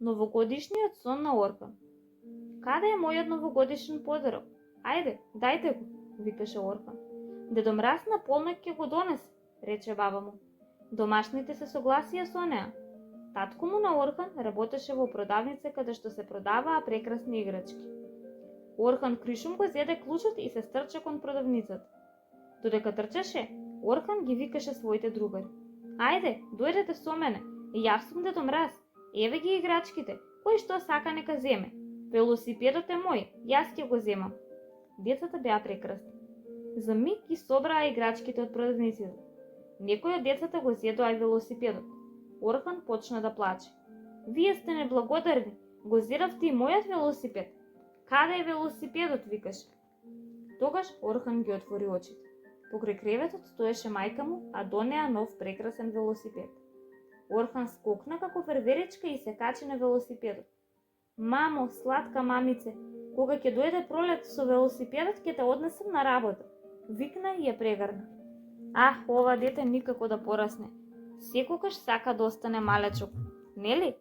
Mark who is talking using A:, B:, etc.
A: Новогодишниот сон на Орхан. Каде е мојот новогодишен подарок? Ајде, дајте го, викаше Орхан. Дедо Мраз на полнок ќе го донесе, рече баба му. Домашните се согласија со неа. Татко му на Орхан работеше во продавница каде што се продаваа прекрасни играчки. Орхан кришум го зеде клучот и се стрча кон продавницата. Додека трчаше, Орхан ги викаше своите другари. Ајде, дојдете со мене, јас сум Дедо Мраз. Еве ги играчките, кој што сака нека земе. Велосипедот е мој, јас ќе го земам. Децата беа прекрасни. За миг ги собраа играчките од продавниците. Некој од децата го зедоа и велосипедот. Орхан почна да плаче. Вие сте неблагодарни, го зедавте и мојот велосипед. Каде е велосипедот, викаше. Тогаш Орхан ги отвори очите. Покрај креветот стоеше мајка му, а до неа нов прекрасен велосипед. Орхан скокна како ферверичка и се качи на велосипедот. Мамо, сладка мамице, кога ќе дојде пролет со велосипедот ќе те однесам на работа, викна и ја прегрна. Ова дете никако да порасне. Секогаш сака да остане малечок, нели?